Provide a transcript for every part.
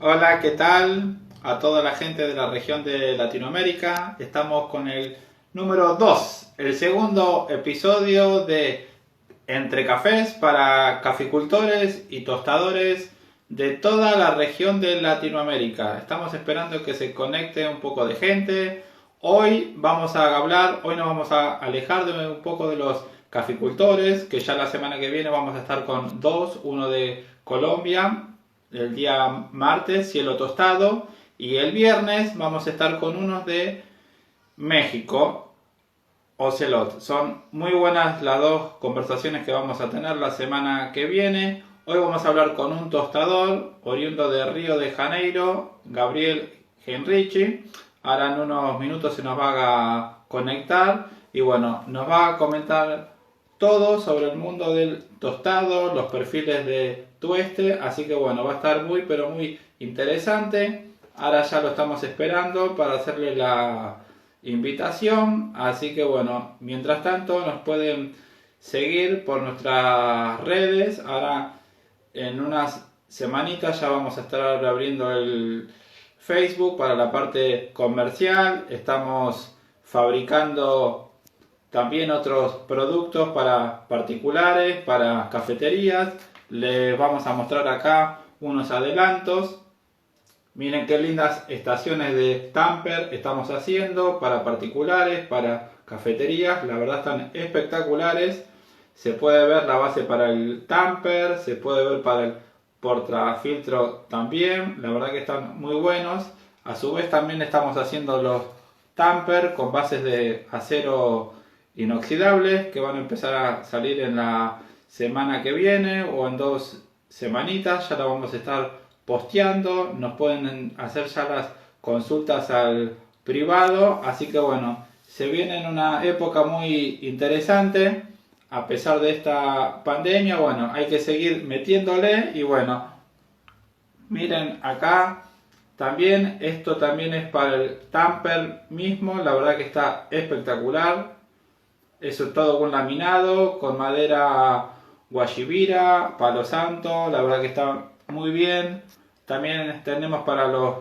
Hola, ¿qué tal? A toda la gente de la región de Latinoamérica. Estamos con el número 2, el segundo episodio de Entre Cafés para caficultores y tostadores de toda la región de Latinoamérica. Estamos esperando que se conecte un poco de gente. Hoy nos vamos a alejar de un poco de los caficultores, que ya la semana que viene vamos a estar con dos, uno de Colombia el día martes, cielo tostado, y el viernes vamos a estar con unos de México, Ocelot. Son muy buenas las dos conversaciones que vamos a tener la semana que viene. Hoy vamos a hablar con un tostador oriundo de Río de Janeiro, Gabriel Henrici. Ahora en unos minutos se nos va a conectar y bueno, nos va a comentar todo sobre el mundo del tostado, los perfiles de tueste, así que bueno, va a estar muy pero muy interesante. Ahora ya lo estamos esperando para hacerle la invitación, así que bueno, mientras tanto nos pueden seguir por nuestras redes. Ahora en unas semanitas ya vamos a estar abriendo el Facebook para la parte comercial. Estamos fabricando también otros productos para particulares, para cafeterías. Les vamos a mostrar acá unos adelantos. Miren qué lindas estaciones de tamper estamos haciendo para particulares, para cafeterías. La verdad están espectaculares. Se puede ver la base para el tamper, se puede ver para el portafiltro también. La verdad que están muy buenos. A su vez también estamos haciendo los tamper con bases de acero inoxidables que van a empezar a salir en la semana que viene o en 2 semanitas. Ya la vamos a estar posteando. Nos pueden hacer ya las consultas al privado. Así que bueno, se viene en una época muy interesante. A pesar de esta pandemia, bueno, hay que seguir metiéndole y bueno, miren acá también, esto también es para el tamper mismo, la verdad que está espectacular. Eso todo con laminado, con madera guayibira, palo santo, la verdad que está muy bien. También tenemos para los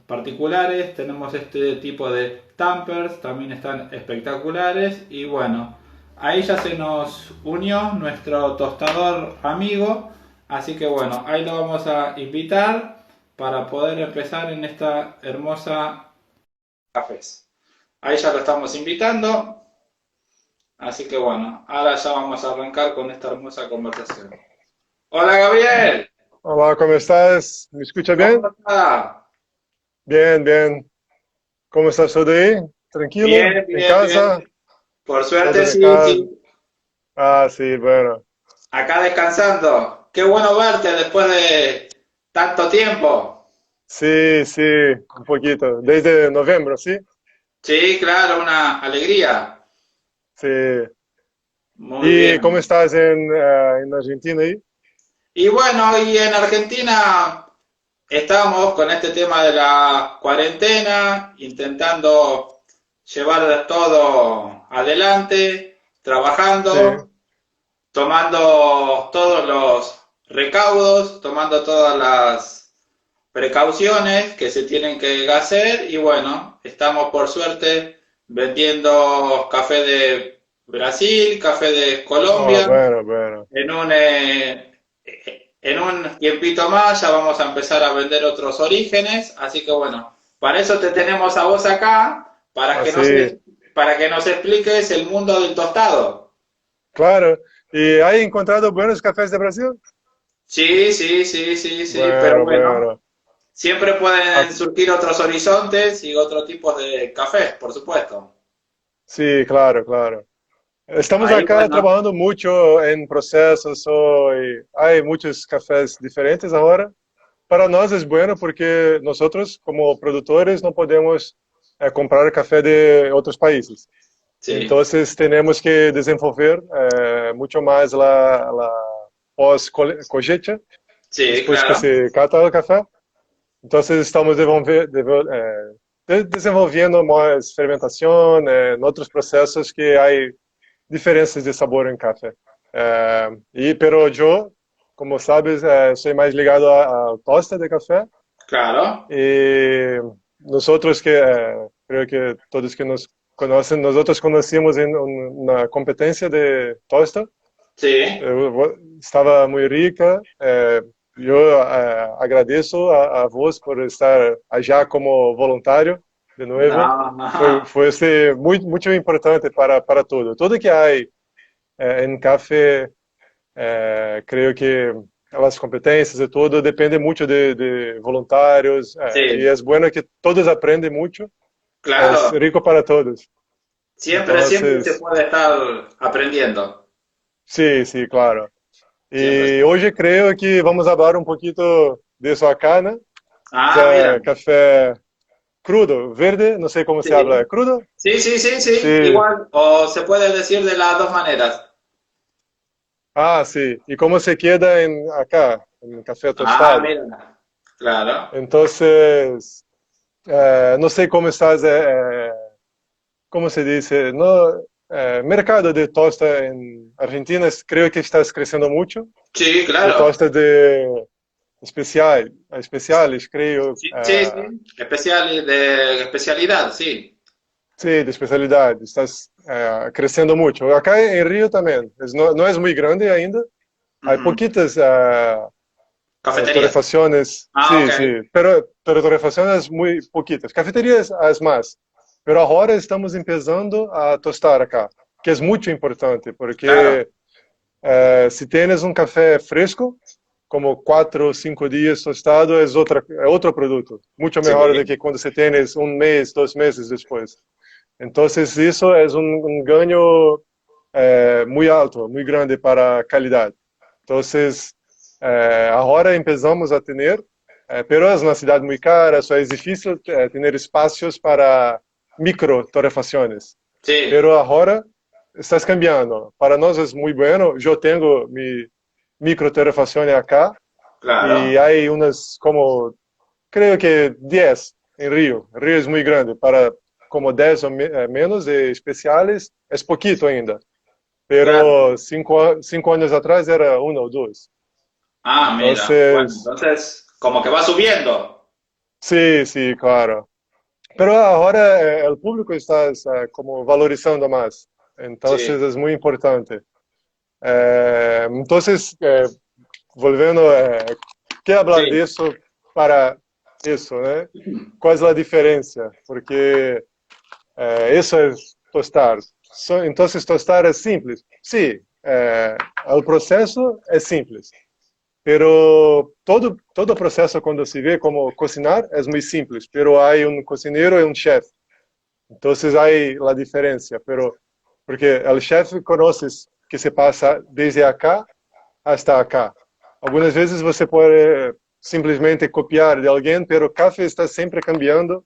particulares, tenemos este tipo de tampers, también están espectaculares. Y bueno, ahí ya se nos unió nuestro tostador amigo, así que bueno, ahí lo vamos a invitar para poder empezar en esta hermosa cafés. Ahí ya lo estamos invitando. Así que bueno, ahora ya vamos a arrancar con esta hermosa conversación. Hola Gabriel, Olá, como estás? ¿Me escucha ¿cómo bien? estás? Bien, bien. ¿Cómo estás todo ahí? ¿Tranquilo? Bien, ¿En bien, bien. casa? Por suerte ¿Todos en sí, casa? sí. Ah, sí, bueno. Acá descansando. Qué bueno verte después de tanto tiempo. Sí, sí, un poquito. Desde noviembre, ¿sí? Sí, claro, una alegría. Sí. Muy ¿Y cómo bien. estás en Argentina ahí? Y bueno, y en Argentina estamos con este tema de la cuarentena, intentando llevar todo adelante, Sí. trabajando, tomando todos los recaudos, tomando todas las precauciones que se tienen que hacer y bueno, estamos por suerte vendiendo café de Brasil, café de Oh, Colombia. bueno, bueno. En un tiempito más ya vamos a empezar a vender otros orígenes, así que bueno, para eso te tenemos a vos acá, Ah, sí, para que nos expliques el mundo del tostado. claro. ¿Y has encontrado buenos cafés de Brasil? Sí, sí, sí, sí, sí, pero Bueno, bueno, bueno. siempre Ah, pueden surgir otros horizontes y otros tipos de cafés, por supuesto. sí, claro, claro. Estamos Ahí, acá bueno, trabajando mucho en procesos, hay muchos cafés diferentes ahora. Para nós es bueno porque nosotros como productores no podemos comprar café de otros países. sí, Entonces tenemos que desenvolver mucho más la pós-cosecha, sí, después que claro. se cata el café. Entonces estamos desenvolvendo más fermentación, en otros procesos que hay diferenças de sabor em café. Pero eu, como sabes, sou mais ligado ao tosta de café. Claro. Y nosotros que creo que todos que nos conocen, nosotros conocimos en una competencia de tosta, Sí. estaba muy rica. Yo agradeço a vos por estar allá como voluntario de nuevo. No. Fue muy, mucho importante para todo. Todo que hay en café, creo que las competencias y todo depende mucho de voluntarios, y Sí, es bueno que todos aprenden mucho, es claro. rico para todos. Siempre, siempre se Entonces, puede estar aprendiendo. sí, sí, claro. Siempre. Y hoy creo que vamos a hablar un poquito de eso acá, ¿no? Ah, mira. De café crudo, verde, no sé cómo se habla, Sí. ¿crudo? Sí, sí, sí, sí. Sí. Igual. O se puede decir de las dos maneras. Ah, sí. ¿Y cómo se queda en acá, en café Ah, tostado? mira. Claro. Entonces, no sé cómo estás, ¿cómo se dice? No, mercado de tosta en Argentina, creo que estás creciendo mucho. Sí, De claro. tosta de especiales, creo. Sí, sí, sí. Especialidad, sí. Sí, de especialidad. Estás creciendo mucho. Acá en Río también. No es muy grande ainda. Hay Ujú. poquitas Cafeterías. torrefaciones. Ah, ok. Sí, sí. Pero torrefaciones muy poquitas. Cafeterias, as más. Pero ahora estamos empezando a tostar acá, que es mucho importante, Claro. porque si tienes un café fresco, como 4 o 5 días tostado, es otro producto. Mucho Sí. mejor do que cuando se tienes un mes, 2 meses después. Entonces, eso es un ganho muy alto, muy grande para calidad. Entonces, ahora empezamos a tener, pero es una ciudad muy cara, so es difícil tener espacios para micro torrefaciones. Sí. Pero ahora estás cambiando. Para nós es muy bueno. Yo tengo mi micro torrefación acá y Claro. hay unas como creo que 10 en Río. Río es muy grande, para como 10 o menos de especiales, es poquito ainda. Claro. Pero 5 años atrás era uno o dos. Ah, mira. Bueno, Entonces, entonces, como que va subiendo. sí, sí, claro. Pero ahora el público está como valorizando más. Entonces Sí. es muy importante. Entonces, volviendo, ¿qué hablar de Sí. eso para eso, né? ¿Cuál es la diferencia? Porque eso es tostar. Entonces, tostar es simple. Sí, el proceso es simple, pero todo proceso cuando se ve como cocinar es muy simple, pero hay un cocinero y un chef. Entonces hay la diferencia, pero porque el chef conoce que se pasa desde acá hasta acá. Algunas veces você pode simplesmente copiar de alguém, pero o café está sempre cambiando.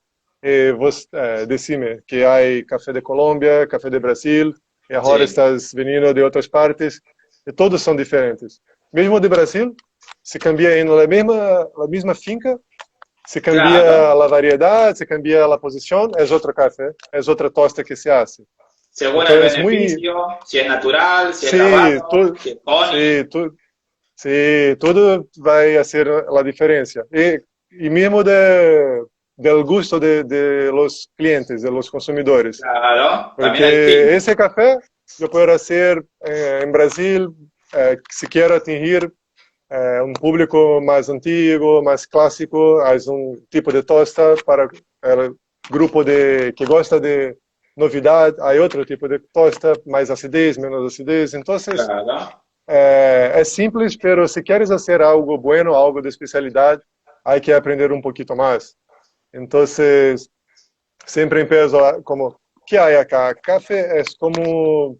Vos decime que há café de Colômbia, café de Brasil, e agora Sí. estás vindo de outras partes, e todos são diferentes. Mesmo de Brasil, se cambia em la mesma finca, se cambia Claro. a variedade, se cambia a posição, é outro café, é outra tosta que se hace. Según el Então é muito, beneficio, si es natural, si es sim, lavado, si es sim, honey. sí, todo va a hacer la diferencia. Y mismo del gusto de los clientes, de los consumidores. Claro. También el Porque fin. ese café yo puedo hacer en Brasil, si quiero atingir un público más antiguo, más clásico, es un tipo de tosta para el grupo que gosta de novidad, hay otro tipo de tosta, más acidez, menos acidez. Entonces, Claro. é simples, pero se queres fazer algo bueno, algo de especialidade, hay que aprender um pouquinho mais. Então, sempre empiezo como, que hay acá? Café é como,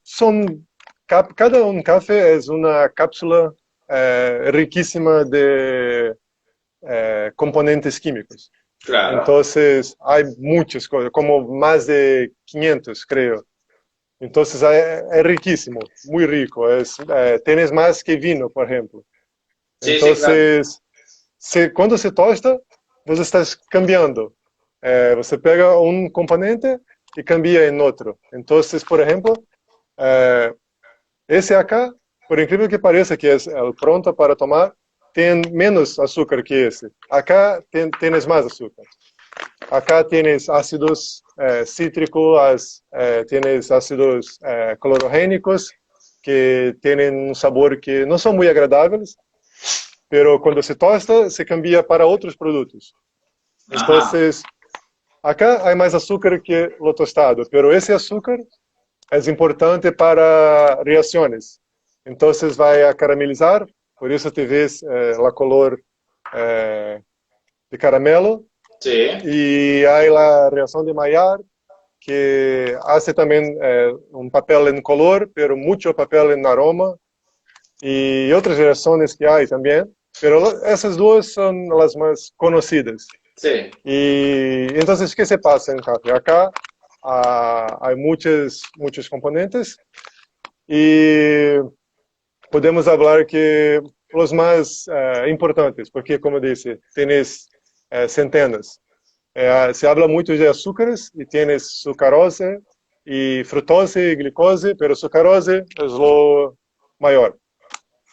son, cada um café é uma cápsula riquíssima de componentes químicos. Claro. Então, há muitas coisas, como mais de 500, creio. Entonces es riquísimo, muy rico. Tienes más que vino, por ejemplo. Sí, sí, claro. Entonces, cuando se tosta, vos estás cambiando. Você pega un componente y cambia en otro. Entonces, por ejemplo, eh, ese acá, por increíble que pareça, que es el pronto para tomar, tem menos açúcar que esse. Acá tienes más azúcar. Acá tienes ácidos cítricos, tienes ácidos clorogénicos que tienen un sabor que no son muy agradables, pero cuando se tosta se cambia para otros productos. Ajá. Entonces, acá hay más azúcar que lo tostado, pero ese azúcar es importante para reacciones. Entonces va a caramelizar, por eso te ves la color de caramelo. Sí. Y hay la reacción de Maillard, que hace también un papel en color, pero mucho papel en aroma, y otras reacciones que hay también, pero esas dos son las más conocidas. Sí. Y entonces, ¿qué se pasa en café? Acá hay muchos componentes y podemos hablar que los más importantes, porque como dice, tienes centenas. Se habla mucho de azúcares y tienes sucarose y frutose y glicose, pero sucarose es lo mayor.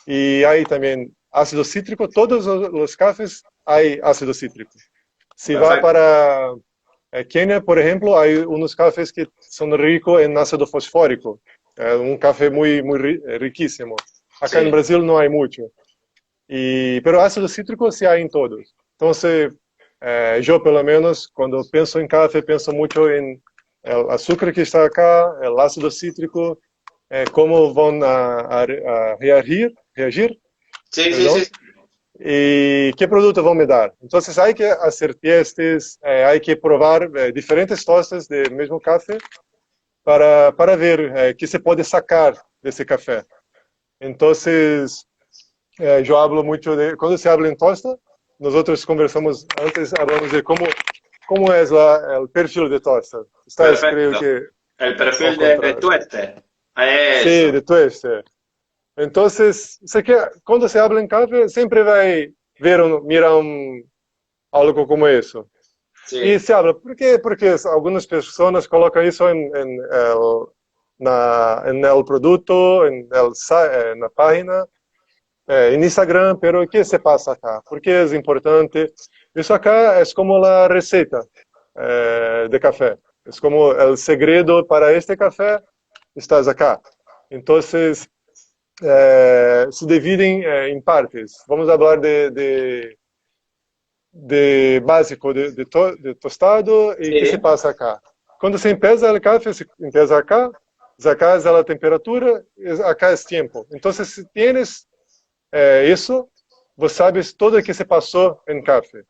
Y hay también ácido cítrico, todos los cafés hay ácido cítrico. Si va Perfecto. para Kenia, por ejemplo, hay unos cafés que son ricos en ácido fosfórico, un café muy riquísimo. Acá en Sí. Brasil no hay mucho. Pero ácido cítrico sí hay en todos. Entonces, yo pelo menos, cuando pienso en café, pienso mucho en el azúcar que está acá, el ácido cítrico, cómo van a reagir, Sí, sí, sí. perdón, y qué producto van a dar. Entonces, hay que hacer testes, hay que probar diferentes tostas del mismo café para ver qué se puede sacar de ese café. Entonces, yo hablo mucho de, cuando se habla en tosta, nosotros conversamos antes, hablamos de cómo es el perfil de tosta. Estás, creo Perfecto. que, El ao perfil de contrário. tueste. Sí, Eso. de tueste. Entonces, cuando se habla en café, siempre va a ver, mirar algo como eso. Y Sí. se habla, ¿por qué? Porque algunas personas colocan eso en el producto, en la página, en Instagram, pero ¿qué se pasa acá? ¿Por qué es importante? Eso acá es como la receta de café. Es como el secreto para este café, estás acá. Entonces, se dividen en partes. Vamos a hablar de básico, de tostado y qué se Sí. pasa acá. Cuando se empieza el café, se empieza acá es la temperatura, acá es tiempo. Entonces, si tienes isso, você sabes tudo o que se passou em café.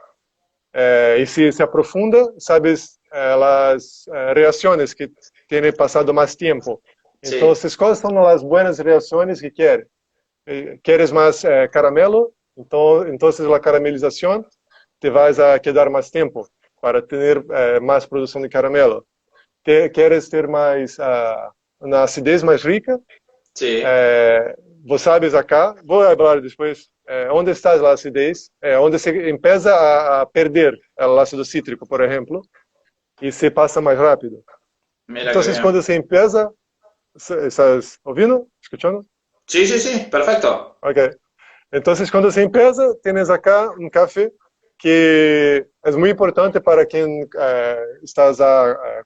E se aprofunda, sabes as reações que tem passado mais tempo. Então, Sí. quais são as boas reações que queres? ¿Quieres mais caramelo? Então, a caramelização te vai a quedar mais tempo para ter mais produção de caramelo. ¿Quieres ter mais uma acidez mais rica? Sí. Vos sabes acá, vou falar depois, onde está a acidez, onde se empieza a perder o ácido cítrico, por exemplo, e se passa mais rápido. Mira Então, qué bien. quando se empieza, ¿estás ouvindo? Escuchando? Sí, sí, sí. Perfecto. Ok. Então, quando se empieza, tienes acá um café que é muito importante para quem está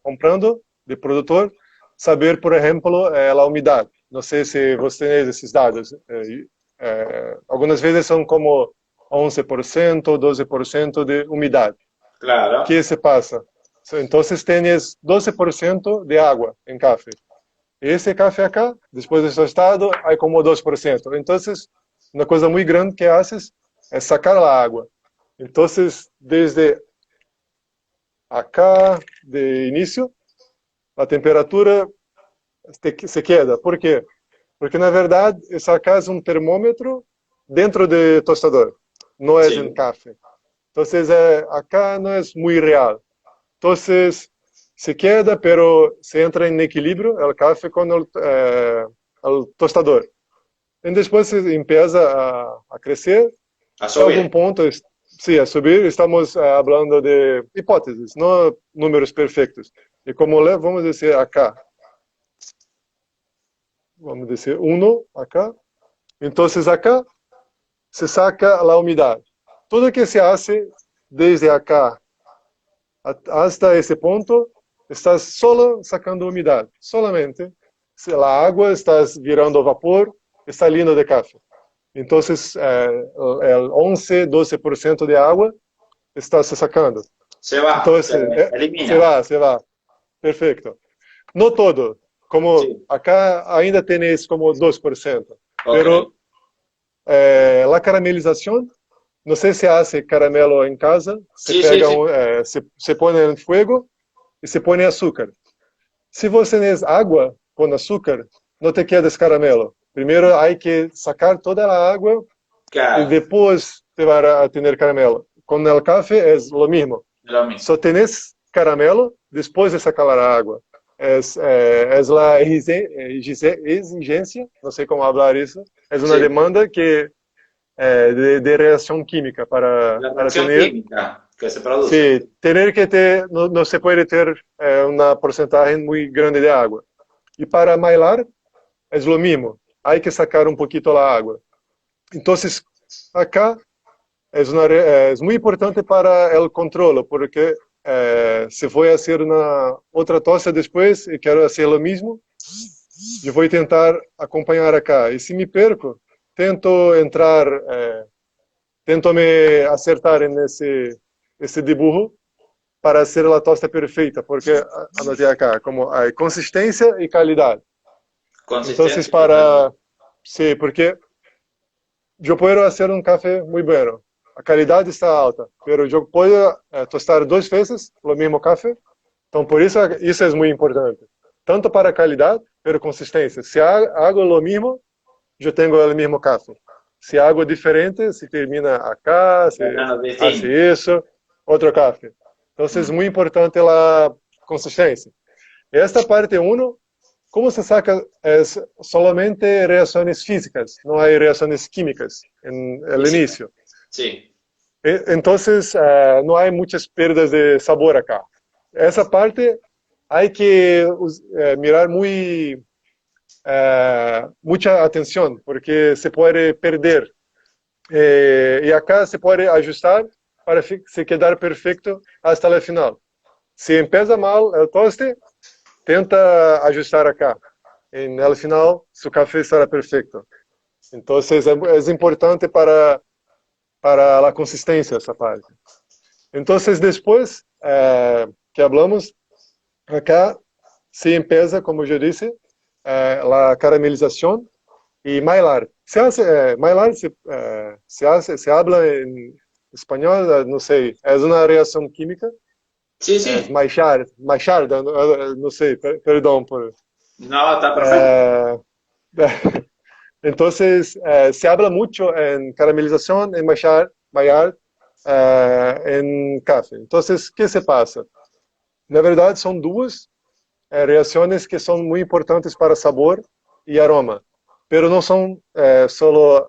comprando de produtor, saber, por exemplo, a umidade. Não sei se você tem esses dados. Algumas vezes são como 11%, 12% de umidade. O Claro. que se passa? Então, tens 12% de água em café. Esse café acá, depois de tostado, há como 2%. Então, uma coisa muito grande que haces é sacar a água. Então, desde acá, de início, a temperatura se queda. Por quê? Porque, na verdade, essa acá é um termômetro dentro do tostador, não é em Sí. café. Então, acá não é muito real. Então, se queda, pero se entra em equilíbrio o café com o tostador. E depois se empieza a crescer. A Em algum subir. ponto, sim, a subir, estamos falando de hipóteses, não números perfeitos. E como vamos dizer acá, vamos dizer 1 acá. Então, acá se saca la humedad. Todo lo que se hace desde acá hasta ese punto, estás solo sacando umidad, solamente. Si la agua estás virando vapor, está saliendo de café. Entonces, el 11-12% de agua está se sacando. Se va, se Entonces, elimina. se va. Perfecto. No todo, como Sí, acá ainda tenéis como 2%, ok. pero la caramelización, no sé si hace caramelo en casa, se Sí, sí, pega, sí. se pone en fuego y se pone azúcar. Si vos tenés agua con azúcar, no te quedes caramelo. Primero hay que sacar toda la agua y Claro, después te va a tener caramelo. Con el café es lo mismo. lo mismo. Só tenés caramelo después de sacar la agua. Es la exigencia, no sé cómo hablar eso, es una Sí, demanda que, de reacción química la para reacción tener. química que se produce. Sí, tener que ter, no, no se puede tener una porcentaje muy grande de agua. Y para bailar es lo mismo, hay que sacar un poquito la agua. Entonces, acá es muy importante para el control, porque si voy a hacer una otra tosta después y quiero hacer lo mismo, yo voy a intentar acompañar acá. Y si me perco, tento entrar, tento me acertar en ese dibujo para hacer la tosta perfecta, porque anoté acá, como hay consistencia y calidad. Entonces, Consistencia y calidad. para, sí, porque yo puedo hacer un café muy bueno, la calidad está alta, pero yo puedo tostar 2 veces lo mismo café, entonces por eso es muy importante, tanto para calidad, pero consistencia. Si hago lo mismo, yo tengo el mismo café. Si hago diferente, si termina acá, si Bueno, distinto. hace eso, otro café. Entonces es Mm. muy importante la consistencia. Esta parte uno, ¿cómo se saca? Es solamente reacciones físicas, no hay reacciones químicas en el Física. inicio. Sí, Entonces, no hay muchas pérdidas de sabor acá. Esa parte hay que mirar mucha atención, porque se puede perder. Y acá se puede ajustar para se quedar perfecto hasta el final. Si empieza mal el toste, tenta ajustar acá. En el final, su café estará perfecto. Entonces, es importante para la consistencia esa parte. Entonces, después que hablamos, acá se empieza, como yo dije, la caramelización y mailar. Mailar se habla en español, no sé, es una reacción química, sí, es sí. maillard, no sé, perdón por... No, está perfecto. eh, entonces, se habla mucho en caramelización, en Maillard, en café. Entonces, ¿qué se pasa? Na verdade, são duas reações que são muito importantes para sabor e aroma, pero não são só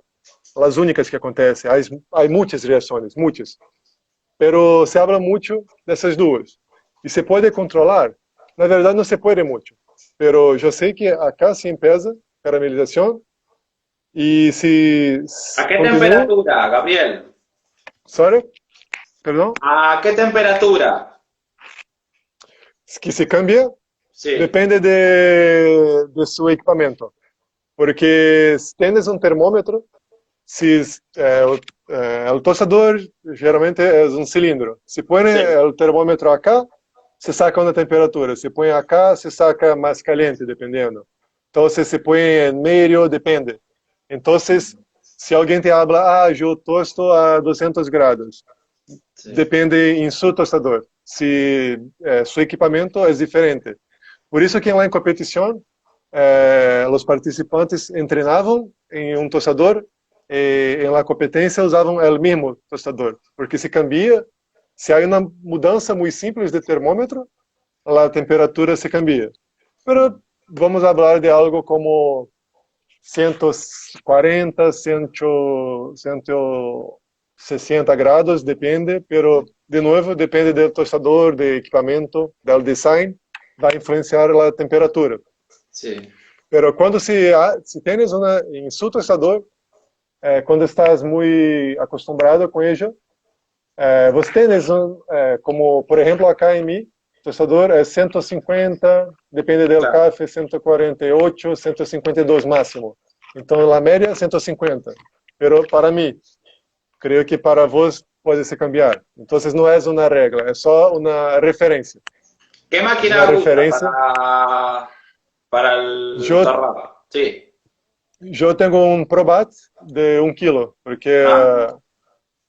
as únicas que acontecem. Há muitas reações, muitas. Pero se habla muito dessas duas. E se pode controlar? Na verdade, não se pode muito. Pero eu sei que acá se empieza caramelização e ¿A se qué continua. temperatura, Gabriel? Sorry, perdão. ¿A qué temperatura? Que se cambia Sí, depende de seu equipamento. Porque se tienes um termômetro, si el tostador geralmente es un cilindro. Si pone sí. el termómetro acá, se saca una temperatura. Si pone acá, se saca más caliente, dependiendo. Entonces, se pone en medio, depende. Entonces, si alguien te habla, yo tosto a 200 grados, Sí. depende en su tostador. Si su equipamiento es diferente. Por isso que lá em competição, os participantes treinavam em um tostador e em la competência usavam o mesmo tostador, porque se cambia, se há uma mudança muito simples de termômetro, a temperatura se cambia. Pero vamos falar de algo como 140, 160 grados, depende, pero de novo depende do tostador, do equipamento, do design, vai influenciar a temperatura. Sí. Pero quando se tienes en su tostador, quando estás muy acostumbrado con ello, vos tienes como, por ejemplo, acá en mi tostador es 150, depende del Claro. café, 148, 152 máximo. Entonces la media es 150. Pero para mí, creo que para vos puede se cambiar. Entonces no es una regla, es solo una referencia. ¿Qué Es una máquina usa referencia. para el Yo, torrado? Sí. yo tengo un Probat de 1 kilo, porque Ah,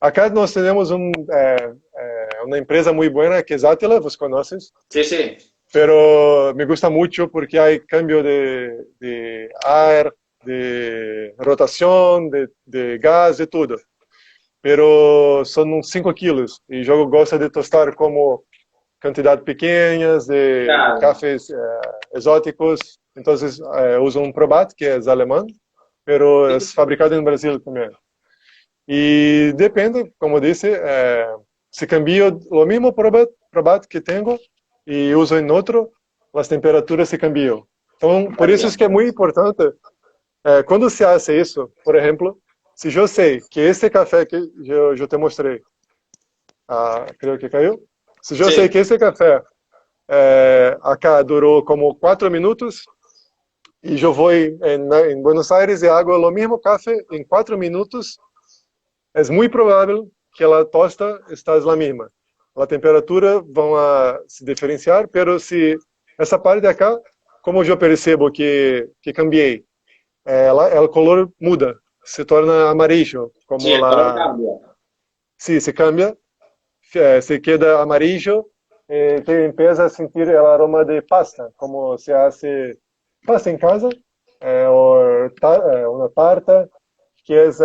acá nós temos uma empresa muito buena que es Attila, vos conoces, sí, sí. pero me gusta mucho porque hay cambio de ar, de rotación, de gas, de todo. Pero son uns 5 kilos e eu gosto de tostar como quantidades pequeñas de Claro. cafés exóticos. Entonces uso un Probat que es alemán, pero es fabricado en Brasil también. Y depende, como dice, si cambio lo mismo Probat que tengo y uso en otro, las temperaturas se cambian. Entonces, por eso es que es muy importante, cuando se hace eso, por ejemplo, si yo sé que este café que yo te mostré, creo que cayó, si yo sé Sí. que este café acá duró como 4 minutos y yo voy en Buenos Aires y hago lo mismo café en 4 minutos, es muy probable que la tosta está la misma. La temperatura va a se diferenciar, pero si esa parte de acá, como yo percebo que cambié, el color muda, se torna amarillo, Sí, como el color la... cambia. Sí, se cambia, se queda amarillo, te empieza a sentir el aroma de pasta, como se hace pasta en casa, o una tarta, que es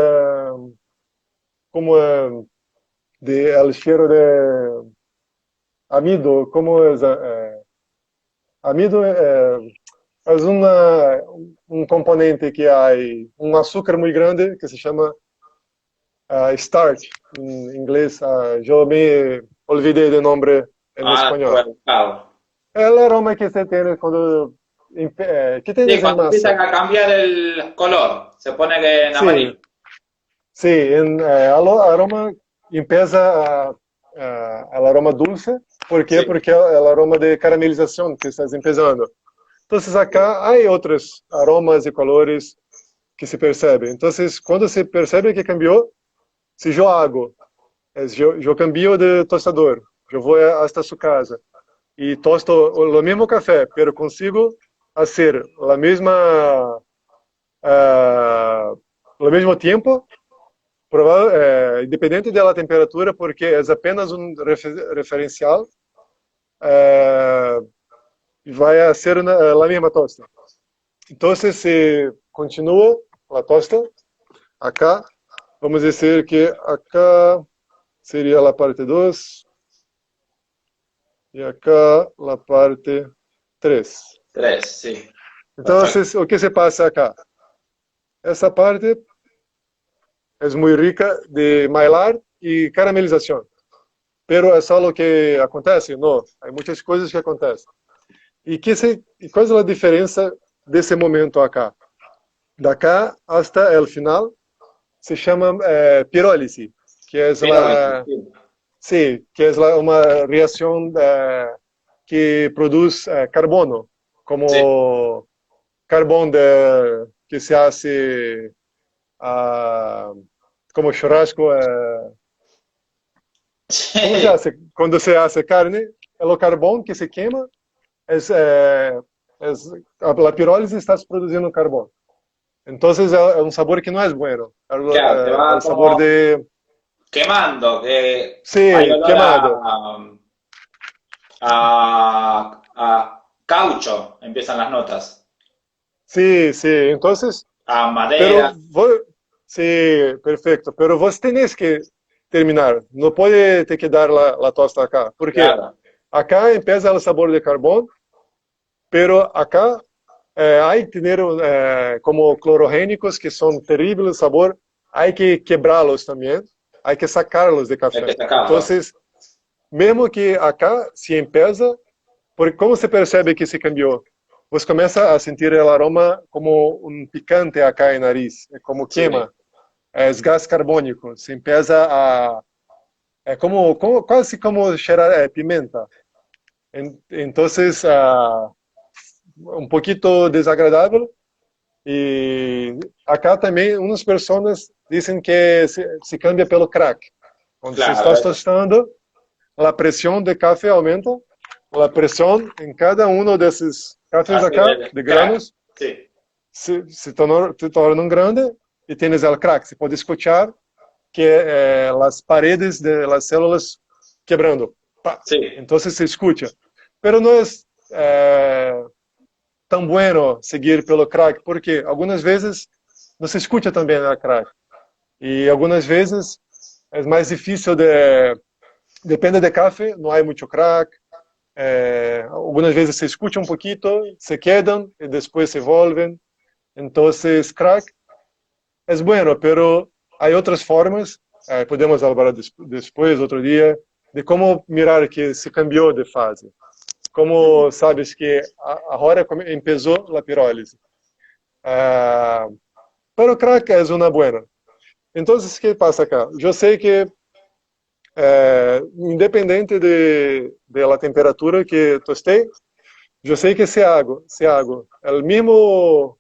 como de el cheiro de amido, como es amido es un componente que hay, un azúcar muy grande que se llama starch en inglés. Yo me olvidé del nombre en Ah, lo español. voy a buscar. El aroma que se tiene cuando que Sí, tienes en cuando masa. empiezan a cambiar el color, se pone que en Sí, amarillo. sí, aroma empieza el aroma dulce. ¿Por qué? Sí. Porque el aroma de caramelización que estás empezando. Entonces acá hay otros aromas y colores que se perciben. Entonces cuando se percibe que cambió, si yo hago, yo cambio de tostador, yo voy hasta su casa y tosto lo mismo café, pero consigo hacer la misma, lo mismo tiempo, independiente de la temperatura, porque es apenas un referencial, eh, vai a ser la misma tosta. Entonces, se continúa la tosta, acá, vamos a decir que acá sería la parte 2 y acá la parte 3. Tres, sí. Perfecto. Entonces, o que se pasa acá? Essa parte es muy rica de Maillard y caramelización, pero es solo lo que acontece? No, hay muchas cosas que acontecen. ¿Y cuál es la diferencia de ese momento acá? De acá hasta el final se llama pirólisis, que es Pirólisis, la, sí. sí, que es una reacción que produce carbono, Sí. como carbón que se hace ah, como churrasco. ¿Cómo se Sí. hace? Cuando se hace carne, el carbón que se quema es, la pirólisis está produciendo carbón. Entonces es un sabor que no es bueno. Claro, te va El sabor como de, quemando, que hay sí, olor quemado. a caucho, empiezan las notas. Sí, sí. Entonces, A pero madera, sí, perfecto. Pero vos tenés que terminar. No puede te quedar la tosta acá. ¿Por qué? claro. Acá empieza el sabor de carbón, pero acá hay que tener como clorogénicos que son terribles de sabor. Hay que quebrarlos también. Hay que sacarlos de Hay que café. sacarlo. Entonces, mesmo que acá se empieza, porque como se percebe que se cambió, pues comienza a sentir el aroma como un picante acá en nariz, como Sí. quema. es gas carbónico. Se empieza a... quase como cheirar pimenta. Entonces, un poquito desagradable. Y acá también unas personas dicen que se cambia pelo crack. Cuando se Claro, está tostando, la presión de café aumenta, la presión en cada uno de esos cafés hace acá, el de crack. granos, Sí, se torna grande y tienes el crack. Se puede escuchar que las paredes de las células quebrando. ¡Pa! sí, Entonces se escucha. Pero no es tan bueno seguir pelo crack, porque algunas veces no se escucha tan bien el crack. Y algunas veces es más difícil de... Depende de café, no hay mucho crack. Algunas veces se escucha un poquito, se quedan y después se vuelven. Entonces, crack es bueno, pero hay otras formas, podemos hablar después, otro día, de cómo mirar que se cambió de fase. Como sabes que ahora empezó la pirólise. Pero crack es una buena. Entonces, ¿qué pasa acá? Yo sé que independente de la temperatura que tosté, yo sé que se hago el mismo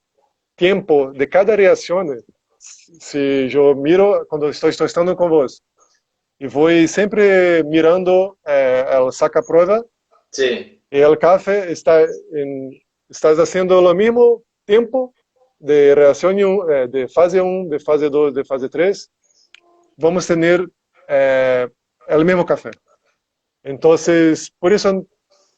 tiempo de cada reacción, se eu miro quando estou testando com vos e vou sempre mirando o saca-prova sí, e o café estás fazendo o mesmo tempo de reação de fase 1, de fase 2, de fase 3, vamos ter o mesmo café. Então, por isso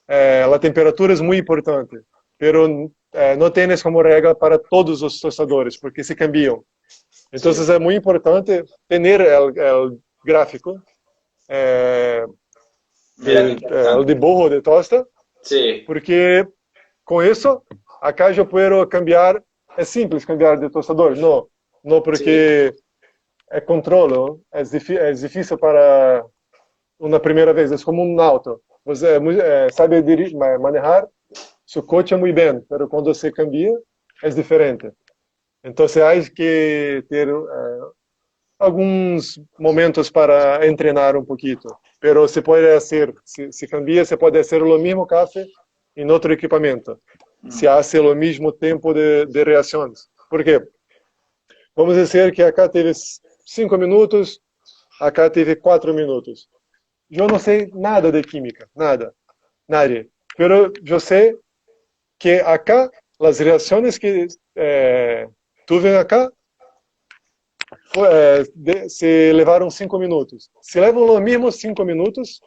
a temperatura é muito importante, pero não tienes como regra para todos os tostadores, porque se cambiam. Então, sí. é muito importante ter o gráfico Mira qué o de interesante. borro de tosta, Sí, porque com isso, acá eu posso cambiar, é simples cambiar de tostador, não sí, porque controlo, é difícil para uma primeira vez, é como um auto, você sabe manejar seu coche muito bem, mas quando você cambia, é diferente. Então, há que ter alguns momentos para treinar um pouquinho. Pero se pode fazer, se cambia, se pode fazer o mesmo café em outro equipamento. Se hace o mesmo tempo de reações. Por quê? Vamos dizer que acá teve 5 minutos, acá teve 4 minutos. Eu não sei nada de química, nada, nada. Pero eu sei que acá, as reações que tuve acá, se levaram 5 minutos. Se levam os mesmos 5 minutos,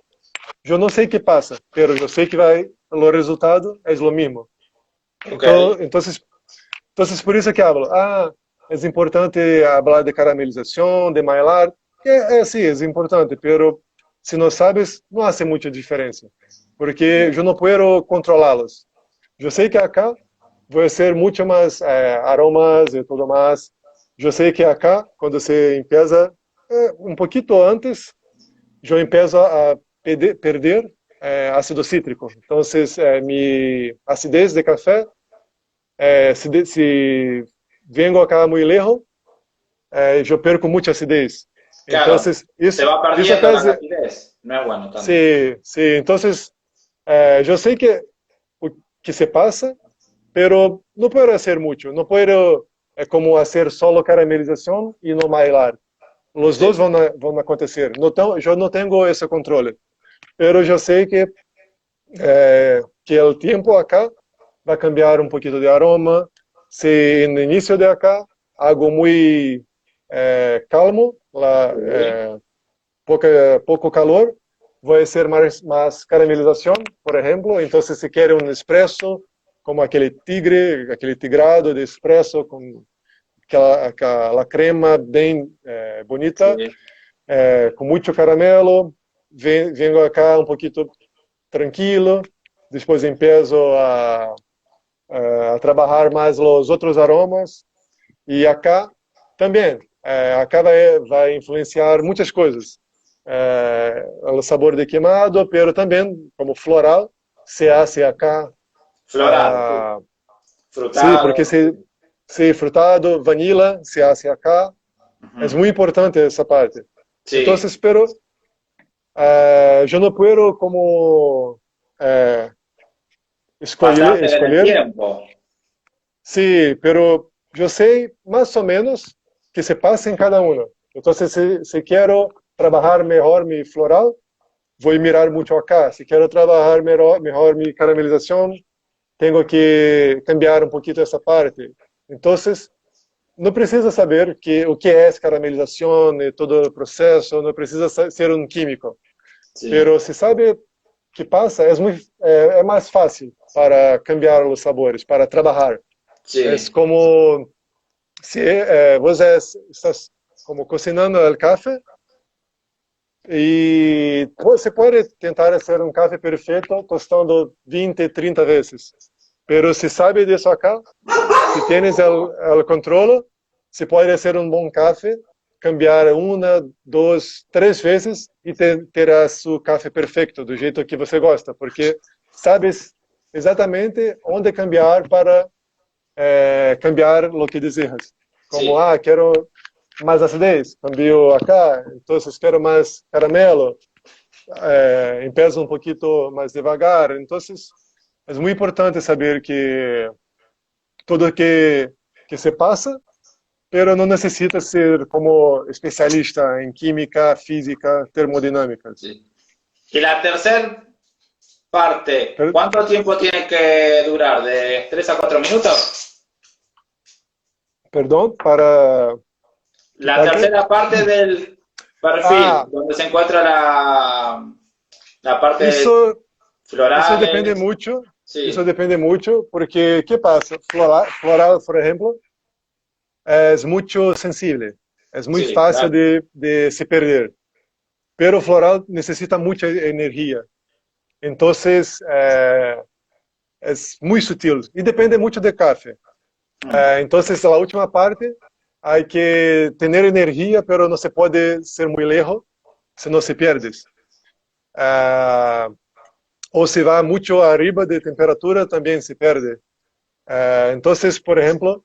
eu não sei o que passa, mas eu sei que o resultado é o mesmo. ok, Então, por isso que hablo. É importante falar de caramelização, de mailar. Sim, é importante, mas se não sabes, não faz muita diferença, porque eu não posso controlá-los. Eu sei que acá vou ser muito mais aromas e tudo mais. Eu sei que acá, quando se empieza um pouquinho antes, eu empiezo a perder ácido cítrico. Então, minha acidez de café, se vengo acá muito lejos, eu perco muita acidez. Então, claro, se va isso perdiendo acá la rapidez, no es bueno tanto. sim, sim. Então, eu sei que o que se passa, pero não posso fazer muito. Não posso como fazer solo caramelização e não mailar. Os dois Sí, vão acontecer. Eu não tenho esse controle. Pero eu sei que o tempo acá vai cambiar um pouquinho de aroma. Se no início de acá algo muito calmo, sí, pouco calor, vai ser mais caramelização, por exemplo. Então, se quer um espresso, como aquele tigrado de espresso com aquela crema bem bonita, sí, com muito caramelo, vengo acá um pouquinho tranquilo, depois empiezo a trabalhar mais os outros aromas, e acá também, acá vai influenciar muitas coisas. O sabor de queimado, pero também, como floral, se hace acá. floral, sí, Sí, porque frutado, se frutado, vanilla, se hace acá. Es muy importante esa parte. Sí, Entonces, pero yo no puedo como eh, pasarte del escolher. tiempo. Sí, pero yo sé más o menos que se pasa en cada uno. Entonces, si quiero trabajar mejor mi floral, voy a mirar mucho acá. Si quiero trabajar mejor mi caramelización, tengo que cambiar un poquito esa parte. Entonces, no precisa saber o que es caramelización y todo el proceso, no precisa ser un químico. Sí, Pero se sabe qué pasa, es más fácil para cambiar los sabores, para trabajar. Es sí, como si vos estás como cocinando el café y se puede tentar hacer un café perfecto tostando 20, 30 veces. Pero si sabe de eso acá, si tienes el control, se puede hacer un buen café, cambiar una, dos, tres veces y terás su café perfecto, do jeito que você gosta, porque sabes exatamente onde cambiar para cambiar lo que desejas. Como, sí. quiero más acidez, cambio acá, entonces quiero más caramelo, empiezo un poquito más devagar. Entonces, es muy importante saber que todo que se pasa, pero no necesita ser como especialista en química, física, termodinámicas. Sí. Y la tercera parte, Per- ¿cuánto tiempo tiene que durar? ¿De 3 a 4 minutos? Perdón, ¿para qué La parte? tercera parte del perfil, Ah, donde se encuentra la parte isso, isso depende florales. muito, isso Sí, depende muito, porque que passa? Floral, por exemplo, é muito sensível, é muito sí, fácil claro. de se perder. Pero floral necessita muita energia. Então, é muito sutil e depende muito do café. Mm. Então, a última parte, há que ter energia, pero não se pode ser muito lejos, senão se pierdes. Ou se vai muito arriba de temperatura, também se perde. Então, por exemplo,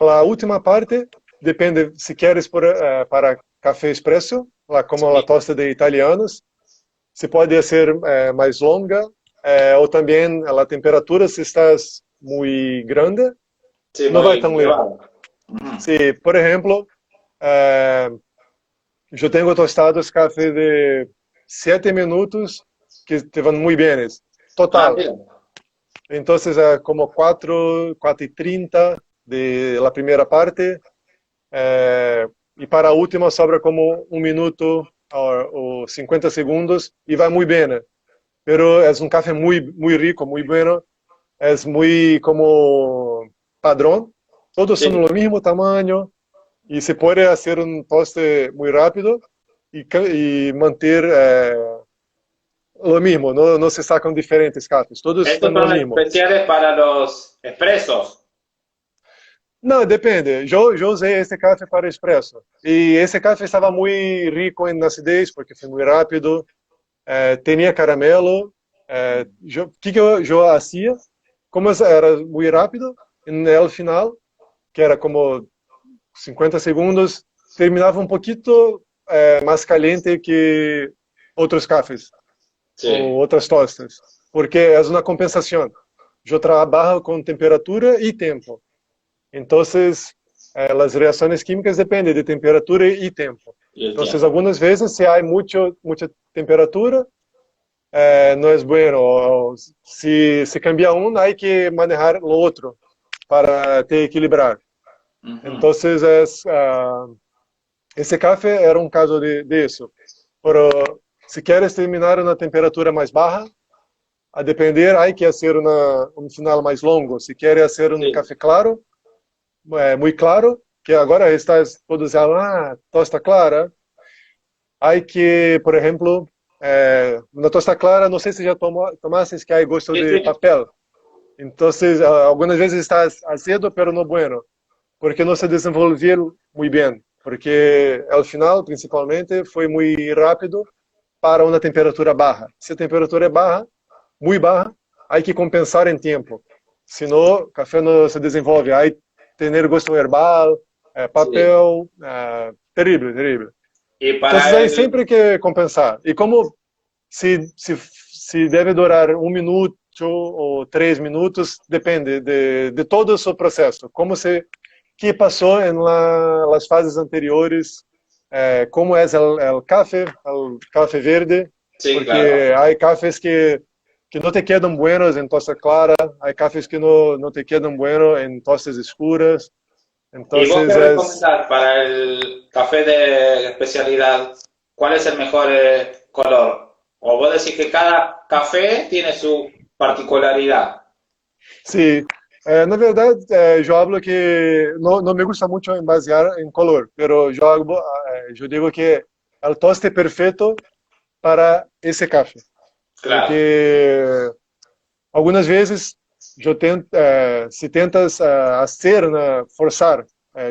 a última parte depende se queres para café expresso, como a Sí, tosta de italianos, se pode ser mais longa, ou também a temperatura, se estás muito grande, sí, não vai muy tão lejos. elevado. Mm. Se, por exemplo, eu tenho tostados café de 7 minutos que te van muito bem, Ah, total. mira. Então, como 4:30 de la primeira parte, e para a última sobra como 1 minuto ou 50 segundos e vai muito bem. Pero é um café muito, muito rico, muito bueno, é muito como padrão, todos são Sí. do mesmo tamanho e se pode fazer um toste muito rápido e manter o mesmo, não se sacam diferentes cafés, todos Estos estão no son mesmo. especiales para los expresos. Não, depende. Eu usei esse café para expresso. E esse café estava muito rico em acidez, porque foi muito rápido. Tinha caramelo. O que eu fazia? Como era muito rápido, no final, que era como 50 segundos, terminava um pouquinho mais caliente que outros cafés ou Sí, outras tostas, porque é uma compensação. Eu trabalho com temperatura e tempo. Então, as reações químicas dependem de temperatura e tempo. y el Então, tiempo. algumas vezes, se há muita temperatura, não é bueno. Ou se cambia um, há que manejar o outro para te equilibrar. Ujú. Então, esse café era um caso de isso. Pero, se queres terminar na temperatura mais baixa, a depender, há que fazer um final mais longo. Se queres fazer um Sí, café claro, muito claro, que agora está todos tosta clara. Há que, por exemplo, na tosta clara, não sei se já tomaste que há gosto sí, de sí. papel. Então, algumas vezes está azedo, pero não bueno, porque não se desenvolveu muito bem. Porque, ao final, principalmente, foi muito rápido para uma temperatura baixa. Se a temperatura é baixa, muito baixa, há que compensar em tempo. Senão, o café não se desenvolve. Aí, ter gosto herbal, Sí. papel, terrível, terrível. Y Então, para aí el... sempre que compensar. E como se deve durar 1 minuto ou 3 minutos, depende de todo o seu processo. Como se que passou em las fases anteriores, como é o café verde, Sí, claro. porque há cafés que não te quedam buenos em tosta clara, há cafés que não te quedam buenos em tostas escuras. ¿Y vos qué Entonces es, recomendás para el café de especialidad? ¿Cuál es el mejor color? ¿O vos decís que cada café tiene su particularidad? sí, na verdade, eu hablo que não me gusta muito em basear em color, pero eu digo que o toste perfeito para esse café, Claro. porque algumas vezes eu tento, se tentas fazer, forçar,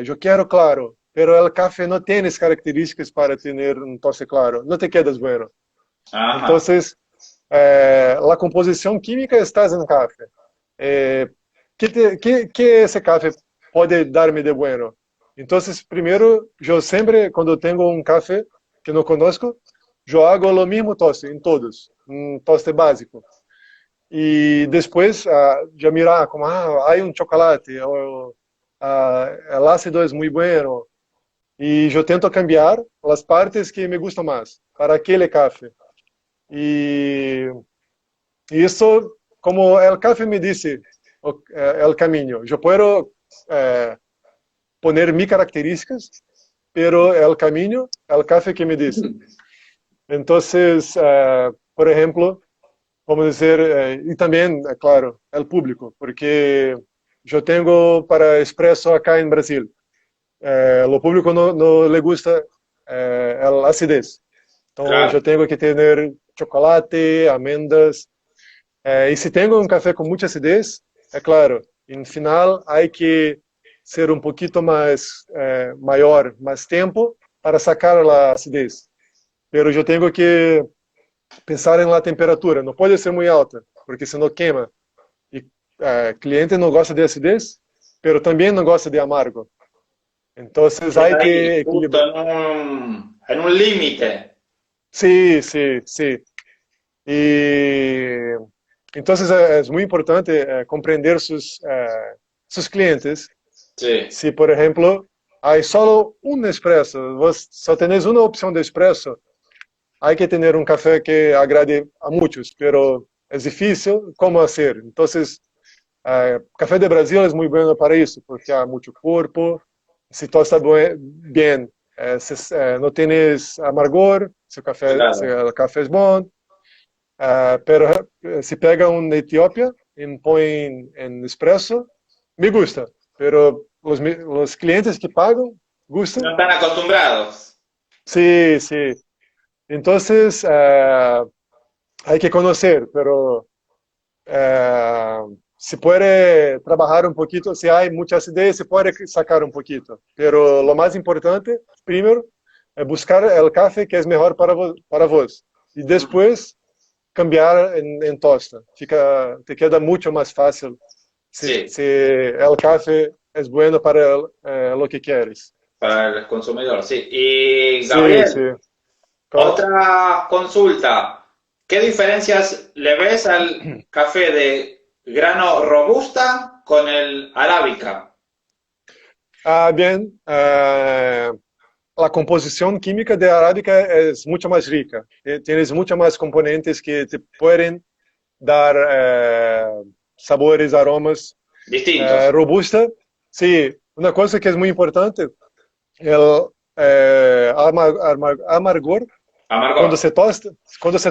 eu quero claro, pero o café não tem as características para ter um toste claro, não te quedas bueno. Então, Ajá. a composição química está em café. Eh, que esse café pode dar-me de bueno? Então, primeiro, eu sempre, quando tenho um café que não conosco, eu hago o mesmo toste em todos, um toste básico. E depois, já mirar como, há um chocolate, ou o ácido é muito bueno. E eu tento cambiar as partes que me gustam mais para aquele café. E isso, como o café me disse, o caminho. Eu posso poner mis características, pero el camino, el café que me dice. Entonces, por ejemplo, vamos dizer, e também, é claro, el público, porque eu tenho para expresso acá em Brasil. O público não le gusta a acidez. Então, eu Claro. tenho que ter chocolate, amêndoas. E se tenho um café com muita acidez, é claro, em final, há que ser um pouquinho mais maior, mais tempo para sacar a acidez. Pero eu tenho que pensar em la temperatura, não pode ser muito alta, porque senão queima. E cliente não gosta de acidez, pero também não gosta de amargo. Então, Es há que ahí, justo equilibrar. en un límite. Sim, sim, sim. E então é muito importante compreender seus clientes. Sí. Se, por exemplo, há só um expresso, vos só tenés uma opção de expresso, há que ter um café que agrade a muitos, pero é difícil como fazer. Então, café de Brasil é muito bom para isso, porque há muito corpo, se tosta bem, não tienes amargor, se Claro. o café é bom. Pero se pega um de Etiópia e põe em espresso, me gusta. Pero os clientes que pagam, No gustam. están acostumbrados. Sí, sí. Entonces, hay que conocer, pero se puede trabajar un poquito, si hay muchas ideas, se puede sacar un poquito. Pero lo más importante, primero, es buscar el café que es mejor para vos. Y después, cambiar en tosta. Te queda mucho más fácil Sí, si el café es bueno para lo que quieres. para el consumidor, sí. Y Sí, sí. Gabriel, otra consulta. ¿Qué diferencias le ves al café de grano robusta con el arábica? Bien, la composición química de arábica es mucho más rica. Tienes muchos más componentes que te pueden dar sabores, aromas. Distintos. Robusta, sí, una cosa que es muy importante, el amargor, Amargor. cuando se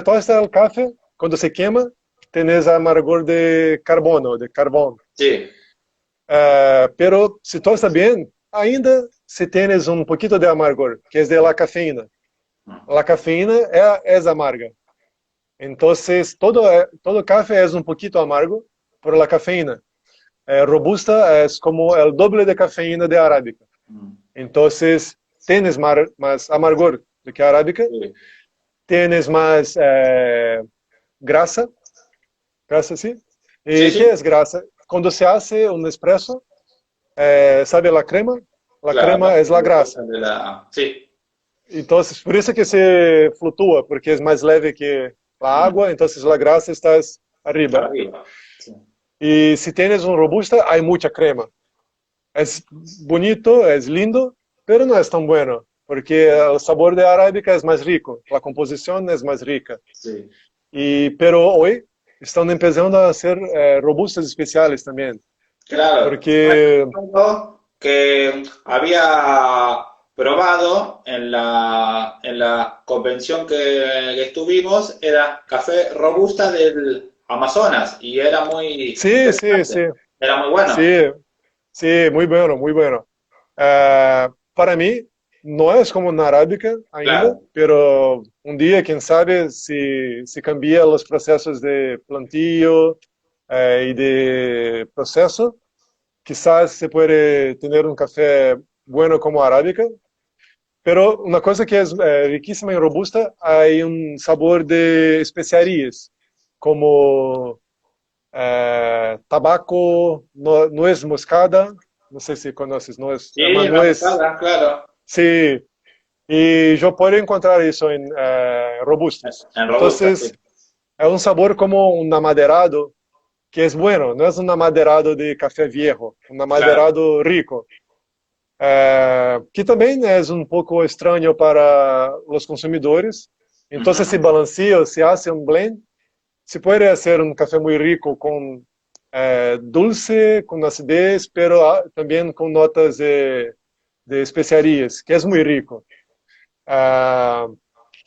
tosta el café, cuando se quema, tienes amargor de carbono, de carbón. Sí. Pero se tosta bien, ainda se tienes un poquito de amargor, que es de la cafeína. La cafeína es amarga. Entonces, todo café es un poquito amargo por la cafeína. Robusta es como el doble de cafeína de arábica. Entonces, tienes más amargor do que arábica, Sí. tienes más grasa, grasa sí. Sí, ¿Y qué sí. es grasa? Cuando se hace un espresso, ¿sabe la crema? La crema claro. es la grasa. Sí, Entonces, por eso que se fluctúa, porque es más leve que la agua, entonces la grasa está arriba. arriba. Sí. Y si tienes un robusta, hay mucha crema. Es bonito, es lindo, pero no es tan bueno, porque el sabor de arábica es más rico, la composición es más rica. Sí. Pero hoy están empezando a hacer robustas especiales también, Claro, yo porque recuerdo que había probado en la convención que estuvimos, era café robusta del Amazonas y era muy sí, sí, sí, interesante, era muy bueno. sí, sí, muy bueno, muy bueno. Para mí no es como una arábica ainda, Claro. pero un día, quién sabe, si cambia los procesos de plantillo y de proceso, quizás se puede tener un café bueno como arábica. Pero una cosa que es riquísima y robusta, hay un sabor de especiarías, como tabaco, nuez moscada, no sé si conoces, nuez, Sí, una una nuez, moscada, claro, sí, y yo puedo encontrar eso en robustas. en robusta, sí, Entonces, es un sabor como un amaderado, que es bueno, no es un amaderado de café viejo, un claro. amaderado rico. Que também é um pouco estranho para os consumidores. Então, se Ujú. balancea, se hace um blend, se pode ser um café muito rico com dulce, com acidez, pero também com notas de especiarias, que é muito rico.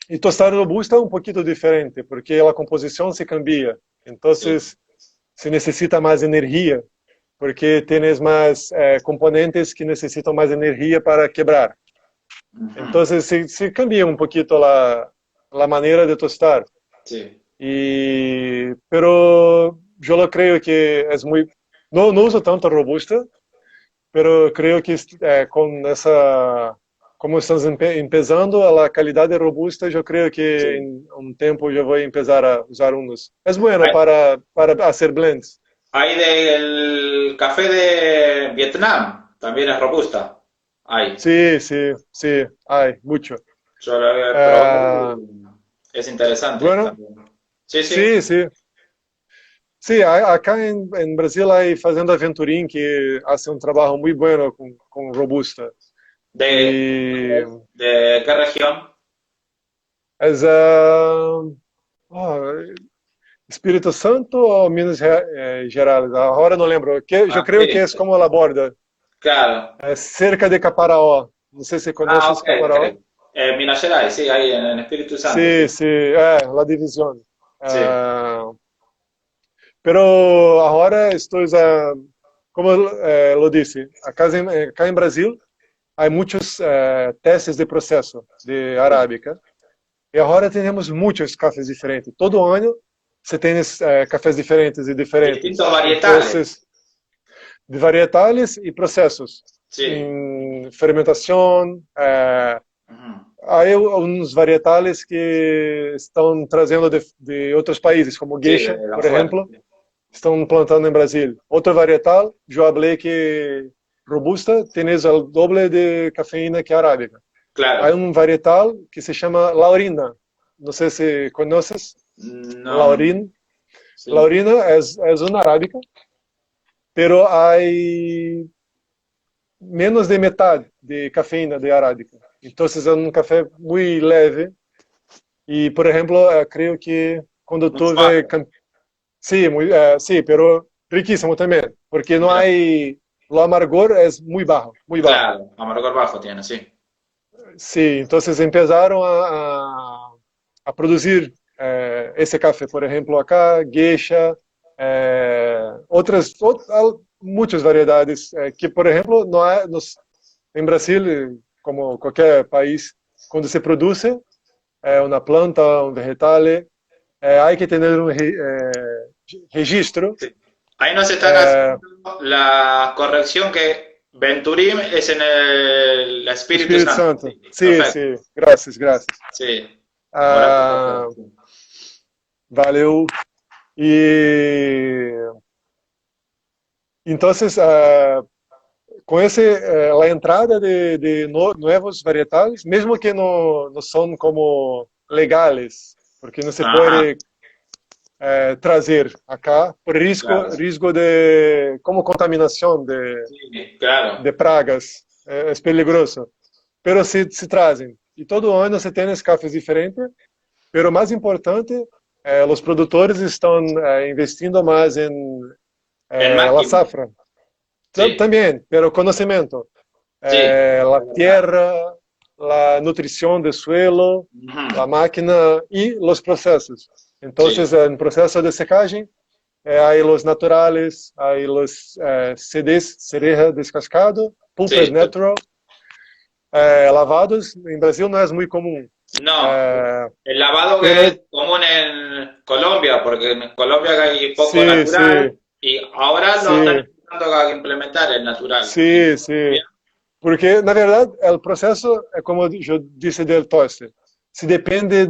E tostar robusta é um pouquinho diferente, porque a composição se cambia. Então, Sí. se necessita mais energia, porque tienes más componentes que necesitan más energía para quebrar. Ujú. Entonces se cambia un poquito la manera de tostar. Sí. Pero yo lo creo que es muy... No, no uso tanto robusta, pero creo que con esa... Como estamos empezando a la calidad de robusta, yo creo que Sí. en un tiempo yo voy a empezar a usar unos. Es bueno Hay, para hacer blends. hay del café de Vietnam, también es robusta. Hay. Sí, sí, sí, hay mucho. Yo lo he probado Ah, y es interesante bueno, también. Sí, sí. sí, sí. Sí, acá en Brasil hay Fazenda Aventurim que hace un trabajo muy bueno con Robusta. ¿De, Y de qué región? es ah, Espírito Santo o Minas Gerais, ahora no lembro. Yo Ah, creo que sí, es como la borda, claro. es cerca de Caparaó. No sé si Ah, conoces ok, ok. Caparaó. Minas Gerais, sí, ahí en Espíritu Santo, Sí, sí. sí, la división. Sí. Ah, pero ahora estoy, como lo dice, acá en Brasil hay muchos testes de proceso de Sí. arábica y ahora tenemos muchos cafés diferentes. Todo año se tiene cafés diferentes y diferentes. Distintos varietales. Entonces, de varietales y procesos Sí. en fermentación. Ujú. Hay unos varietales que están trayendo de otros países, como Sí, Geisha, de por afuera. ejemplo, están plantando en Brasil. Otro varietal, yo hablé que robusta tienes el doble de cafeína que arábica. Hay Claro. un varietal que se llama Laurina. No sé si conoces. No, Laurin. sí. Laurina es una arábica, pero hay menos de metade de cafeína de arábica. Entonces es un café muy leve. Y, por ejemplo, creo que cuando Muy suave. tuve... Sí, muy, sí, pero riquísimo también, porque no Mira. hay... Lo amargor es muy bajo, muy bajo. Claro, amargor bajo tiene, sí. Sí, entonces empezaron a producir ese café, por ejemplo, acá, Geisha, muchas variedades, que, por ejemplo, no hay, en Brasil, como cualquier país, cuando se produce una planta, un vegetal, hay que tener un registro. Sí. Ahí nos están eh, haciendo la corrección que Venturim es en el Espíritu Espírito Santo. Santo. Sí, Sí, perfecto. sí, gracias, gracias. Sí, ahora sí, Ah, perfecto. valeu. E entonces, com a entrada de novos varietales, mesmo que não são como legales, porque não se Ajá, pode trazer acá por claro. risco de como contaminação Sí, claro. de pragas, é peligroso. Pero se trazem. E todo ano você tem cafés diferentes, pero mais importante, os produtores estão investindo mais em En la máquina. safra. Sí, Também, pero conhecimento. sí, La es verdad. tierra, la nutrición del suelo, la Ujú, máquina y los procesos. sí, Entonces, en proceso de secagem, hay los naturales, hay los CDs, cereja descascado, pulper sí. natural, lavados. En Brasil no es muy común, No, eh, el lavado que es pero común en Colombia, porque en Colombia hay poco sí, natural sí, y ahora lo están sí, empezando a implementar el natural. Y en sí, sí. Colombia, Porque, na verdade, o processo é como eu disse del toste. Se depende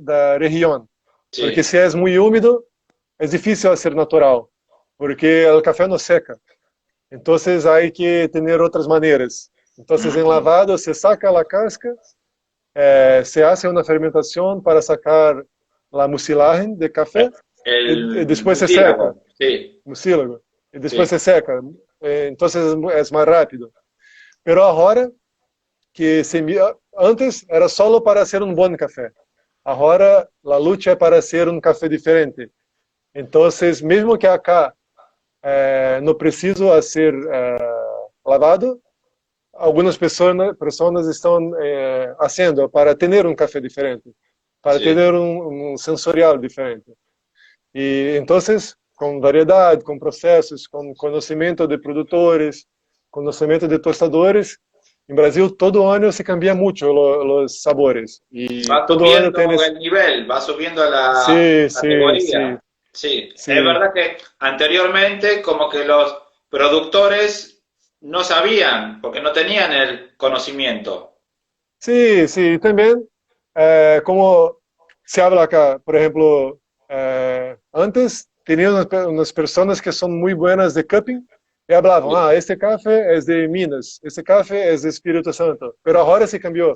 da região. Porque sí. se é muito úmido, é difícil ser natural. Porque o café não seca. Então, há que ter outras maneiras. Então, em Ujú. lavado, se saca a casca, se hace uma fermentação para sacar a mucilagem de café, e El depois se seca, mucílago, sí, mucílago, e depois sí. se seca. Então, é mais rápido. Pero agora que antes era solo para ser um bom café. Agora a luta é para ser um café diferente. Então, mesmo que acá não preciso ser lavado, algumas pessoas estão fazendo para ter um café diferente, para ter Sí. um sensorial diferente. E então, com variedade, com processos, com conhecimento de produtores, conhecimento de tostadores, em Brasil todo ano se cambia muito os sabores e Va todo ano tem subiendo el nivel, va subiendo la sim, sim, sim, categoría. Sí, es sim, verdad que anteriormente como que los productores no sabían, porque no tenían el conocimiento. sim, sim. Também como se habla acá, por exemplo, antes tinha umas pessoas que são muito buenas de cupping e hablavam, Sí. este café é de Minas, este café é de Espírito Santo, pero agora se cambiou.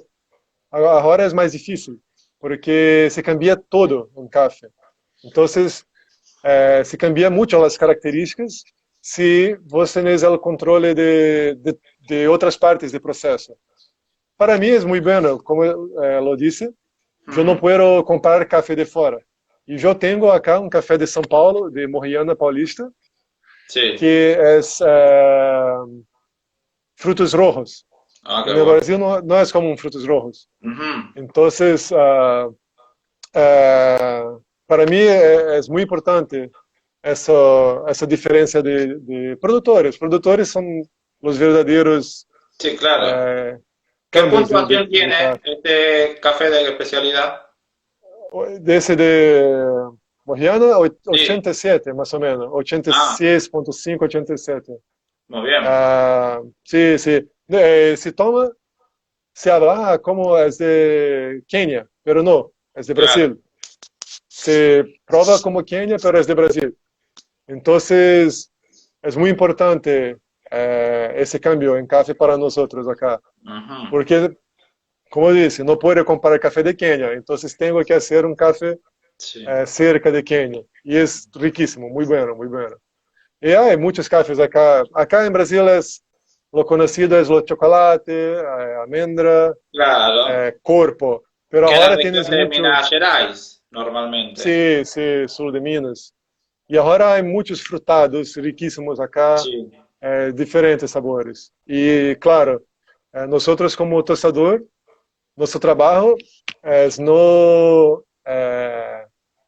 Agora é mais difícil, porque se cambia todo um café. Então, se cambia muito as características se você tem o controle de outras partes do processo. Para mim é muito bom, como lo disse, eu não Ujú. posso comprar café de fora. E eu tenho acá um café de São Paulo, de Morriana Paulista, Sí. que é frutos rojos. Ah, E qué no bueno. Brasil não é comum frutos rojos. Ujú. Então, para mim é muito importante essa diferença de produtores. Produtores são os verdadeiros Sí, claro. ¿Qué cambios puntuación de tiene café. este café de especialidad? Desse de Mojiana, Sí. 87, mais ou menos. Ah, 86,5, 87. muy bien. Ah, sim, sim. Se toma, se habla como é de Quênia, pero não, é de Claro. Brasil. Se prova como Quênia, pero é de Brasil. Então, é muito importante esse cambio em café para nós acá. Ujú. Porque, como eu disse, não pode comprar café de Quênia. Então, tenho que fazer um café Sí. cerca de Quênia. E é riquíssimo, muito bueno, muito bueno. E há muitos cafés acá. Acá em Brasil, lo conhecido é o chocolate, amêndoa, Claro. corpo. Pero Que es la agora tienes región de muito, Minas Gerais, normalmente. sim, sim, sul de Minas. E agora há muitos frutados riquíssimos acá, Sí. diferentes sabores. E, claro, nós como tostador, nosso trabalho é no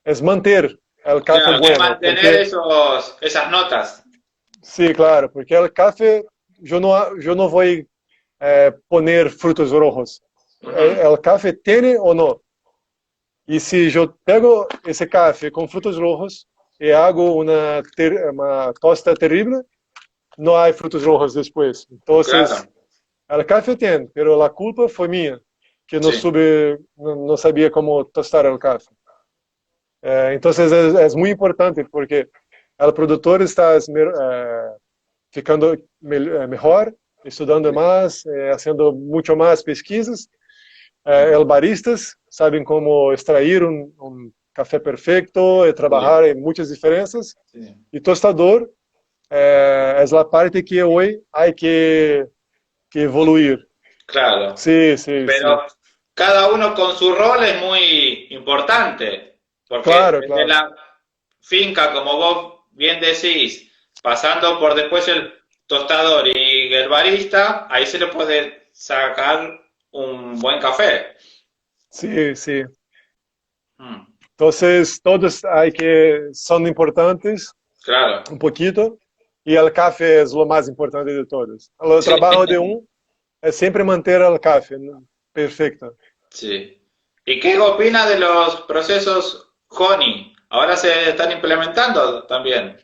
es manter o café Claro, que es bueno, mantener porque esas notas. sim, claro, porque o café eu não vou poner frutos rojos. Ujú. O café tem ou não? E se eu pego esse café com frutos rojos e hago uma tosta terrível, não há frutos rojos depois. Então, Claro, o café tem, pero a culpa foi minha, que sí. não sabia como tostar o café. Então, é muito importante, porque o produtor está ficando mejor, estudando más, haciendo mucho más pesquisas. El baristas saben cómo extraer un café perfecto, trabajar en muchas diferencias. Sí. Y tostador es la parte que hoy hay que evoluir. Claro, Sí, sí, sí. pero cada uno con su rol es muy importante, porque Claro, desde claro. la finca, como vos bien decís, pasando por después el tostador y el barista, ahí se le puede sacar un buen café. Sí, sí. Mm, Entonces, todos hay que, son importantes claro, un poquito, y el café es lo más importante de todos. El sí, trabajo de un es siempre mantener el café, ¿no? Perfecto. sí. ¿Y qué opina de los procesos Honey? Ahora se están implementando también.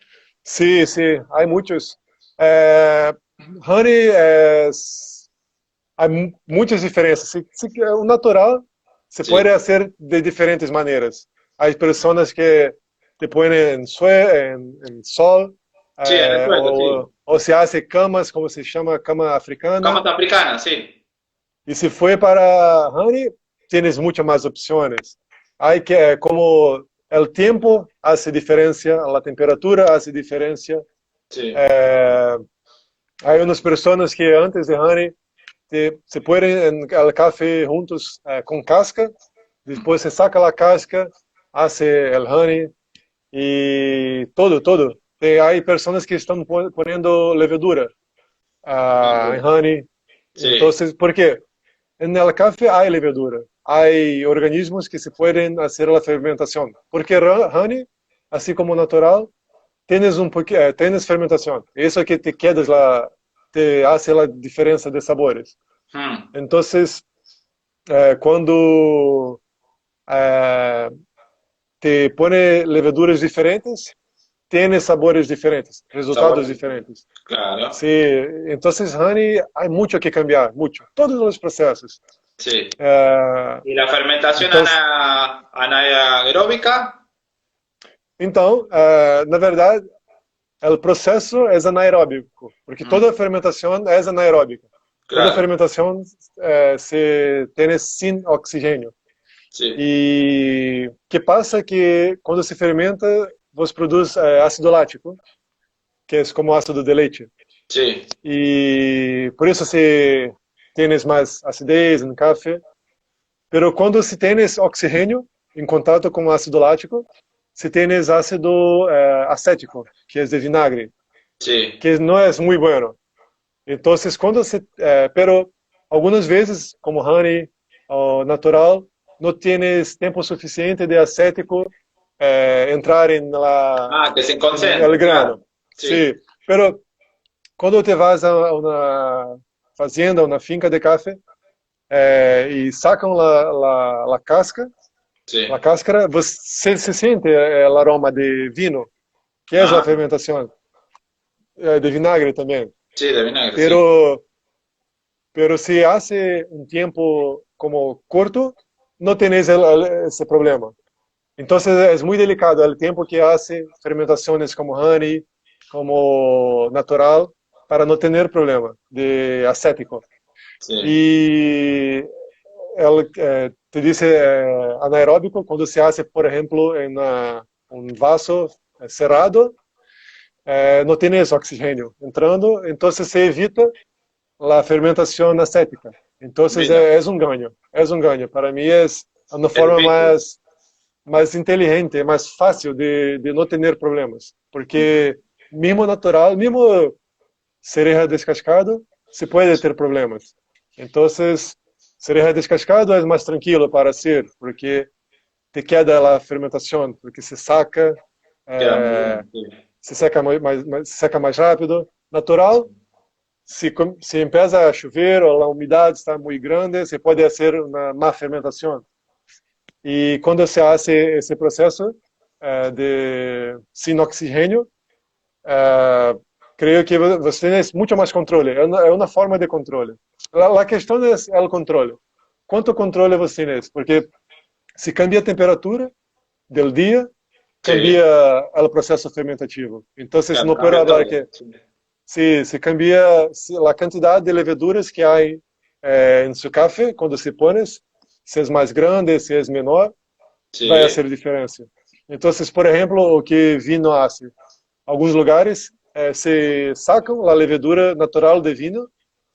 Sí, sí, hay muchos. Eh, honey es, hay muchas diferencias. O natural se Sí, puede hacer de diferentes maneras. Hay personas que te ponen en sol, sí, en el suelo, sí. o se hace camas, como se llama, cama africana. Camas africanas, sí. Y si fue para honey, tienes muchas más opciones. Hay que, como el tiempo hace diferencia, la temperatura hace diferencia. Sí. Eh, Hay unas personas que antes de honey se ponen en el café juntos con casca, después se saca la casca, hace el honey y todo, todo. Hay personas que están poniendo levadura en honey. Sí, Entonces, ¿por qué? En el café hay levadura, hay organismos que se pueden hacer la fermentación, porque honey, así como natural, tienes tienes fermentación. Eso que te quedas te hace la diferencia de sabores. mm, Entonces, cuando eh, te pone levaduras diferentes, tienes sabores diferentes, resultados sabores, diferentes. claro, Sí, entonces, honey, hay mucho que cambiar, mucho. Todos los procesos. sí. Eh, ¿Y la fermentación entonces, anaeróbica? na verdade, o processo é anaeróbico, porque Mm, toda fermentação é anaeróbica. Toda claro, fermentação se tem sem oxigênio. sí, E o que passa é que quando se fermenta, você produz ácido lático, que é como ácido de leite. sí. E por isso se tienes mais acidez no café. Pero quando se tienes oxigênio em contato com o ácido lático, se tienes ácido acético, que é de vinagre, Sí. que não é muito bueno. Então, quando pero algumas vezes, como honey ou natural, não tienes tempo suficiente de acético entrar Ah, que se en el concentre, claro. grano. Sí. Sí, pero quando te vas a uma fazenda, uma finca de café, e sacam la casca, Sí. la cáscara, você se sente o aroma de vino, que é a Ah, fermentação, de vinagre também. sí, de vinagre, sí. Pero si hace un tiempo como corto, no tenés ese problema. Entonces es muy delicado el tiempo que hace fermentaciones como honey, como natural, para no tener problema de acético. Sí. Y te dice anaeróbico cuando se hace, por ejemplo, en un vaso cerrado, no tienes oxígeno entrando, entonces se evita la fermentación acética. Entonces Mira, es un ganho, es un ganho. Para mí es una es forma difícil. más inteligente, más fácil de no tener problemas. Porque mismo natural, mismo cereja descascado, se puede ter problemas. Entonces, cereja descascado es más tranquilo para hacer, porque te queda la fermentación, porque se saca, Queda muy eh, bien, sí. se seca se seca mais rápido. Natural, se empieza a chover ou a umidade está muito grande, se pode fazer uma má fermentação. E quando se faz esse processo de sem oxigênio, creio que você tem muito mais controle. É uma forma de controle. A questão é o controle. Quanto controle você tem? Porque se cambia a temperatura do dia, Sí, cambia o processo fermentativo. Então, claro, não posso cambia falar todo. que Sí. se cambia a quantidade de leveduras que há em seu café quando se pones, se é mais grande, se é menor, vai Sí, fazer diferença. Então, por exemplo, o que vinho hace, alguns lugares se sacam a levedura natural de vinho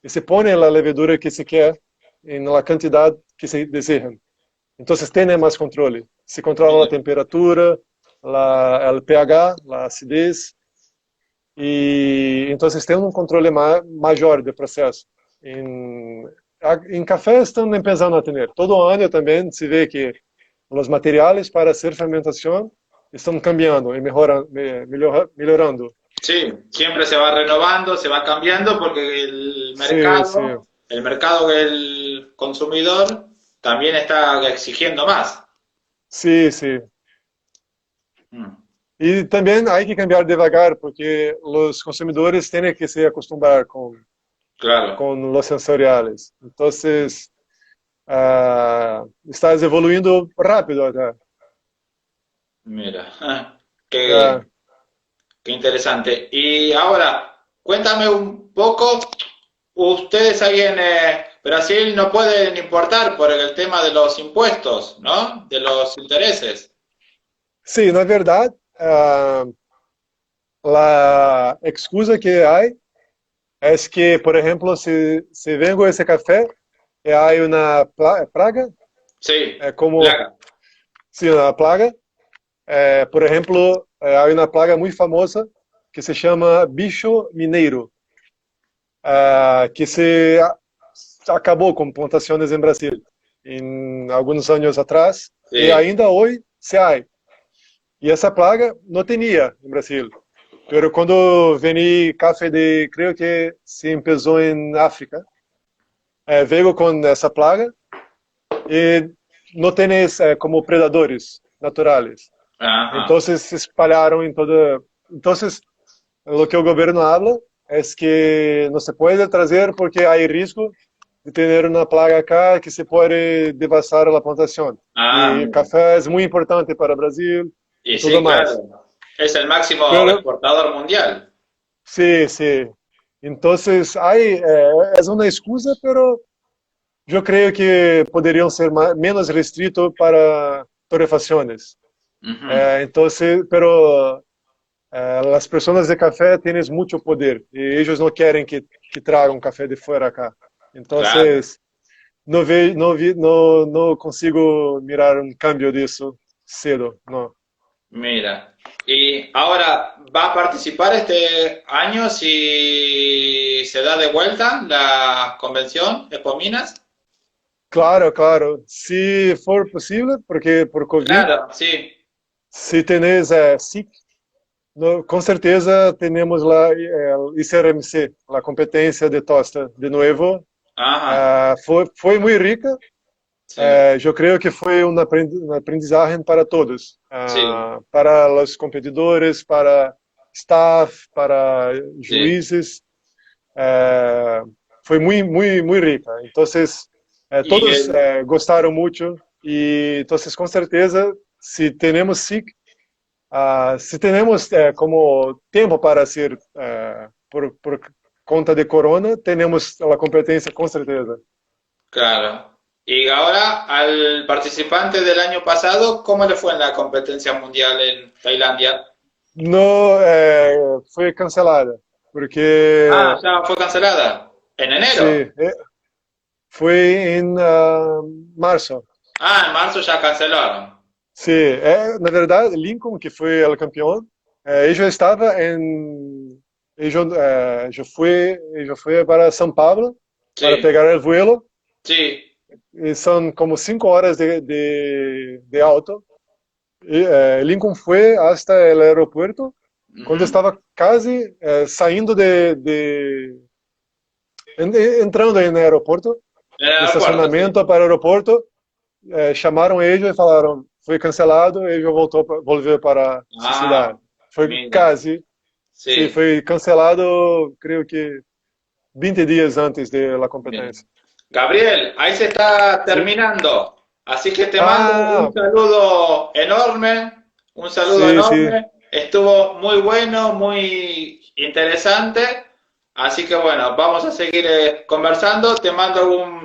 e se põe a levedura que se quer na quantidade que se deseja. Então, tem mais controle. Se controla a mira, temperatura, o pH, a acidez, e então tem um controle maior do processo. Em café estão empezando a ter. Todo ano também se vê que os materiais para hacer fermentação estão cambiando e melhorando. sí, siempre se va renovando, se va cambiando porque Sim, sim. el mercado el consumidor también está exigiendo más. Sim, sim. Mm, E também há que cambiar devagar, porque os consumidores têm que se acostumar claro, com os sensoriais. Então, estás evoluindo rápido até. mira, Ah, qué, qué interesante. Y ahora, cuéntame un poco, ustedes ahí en Brasil no pueden importar por el tema de los impuestos, ¿no? De los intereses. sim, na verdade, a excusa que há é que, por exemplo, se vengo esse café e há uma praga, Sí, como plaga. sim, uma plaga, por exemplo, há uma plaga muito famosa que se chama bicho mineiro, que se acabou com plantações em Brasil em alguns anos atrás e Sí. ainda hoje se há. E essa plaga não tinha em Brasil. Pero quando veni café de, creio que se começou em África, veio com essa plaga e não tienes como predadores naturais. Então Ajá. se espalharam em toda. Então, o que o governo habla é que não se pode trazer porque há risco de ter uma plaga cá que se pode devastar a plantação. Ah, E mira. café é muito importante para o Brasil Y e tudo sí, mais. claro. Es el máximo Pero, exportador mundial. sim, sim. Então, é uma excusa, pero eu creio que poderiam ser menos restritos para torrefações. Ujú. Então, pero as pessoas de café têm muito poder e eles não querem que tragam café de fora cá. Então, Claro, não consigo mirar um cambio disso cedo, não. mira. Y ahora, ¿va a participar este año si se da de vuelta la convención Expominas? Claro, claro. Se for possível, porque por Covid, Claro, sí. se tenes SIC, com certeza temos lá o ICRMC, a competência de tosta de novo. Ajá, Foi muito rica. sí, Eu creio que foi uma aprendizagem para todos, sí, para os competidores, para staff, para sí. juízes. Foi muito rica. Então, Y todos el, gostaram muito e, então, com certeza, se temos SIC, se temos como tempo para ser por conta de corona, temos a competência com certeza. claro. Y ahora, al participante del año pasado, ¿cómo le fue en la competencia mundial en Tailandia? Não, foi cancelada, porque Ah, ya fue cancelada. ¿En enero? sim, foi em março. Ah, en marzo ya cancelaron. Sim, na verdade, Lincoln, que foi o campeão, ele já estava em. Ele já foi para São Paulo para Sí, pegar o vuelo. sí. E são como 5 horas de auto. E, Lincoln foi até o aeroporto. Quando Ujú. estava quase saindo entrando no aeroporto, En el do aeropuerto, sí. estacionamento para o aeroporto, chamaram ele e falaram, foi cancelado, ele voltou para sua Ah, cidade. Foi mira, quase, sim, sí, foi cancelado, creio que 20 dias antes da mira. competência. Gabriel, ahí se está Sim. terminando. Así que te mando Ah, un saludo sim, sim. enorme. Estuvo muy bueno, muy interesante. Así que bueno, vamos a seguir conversando. Te mando un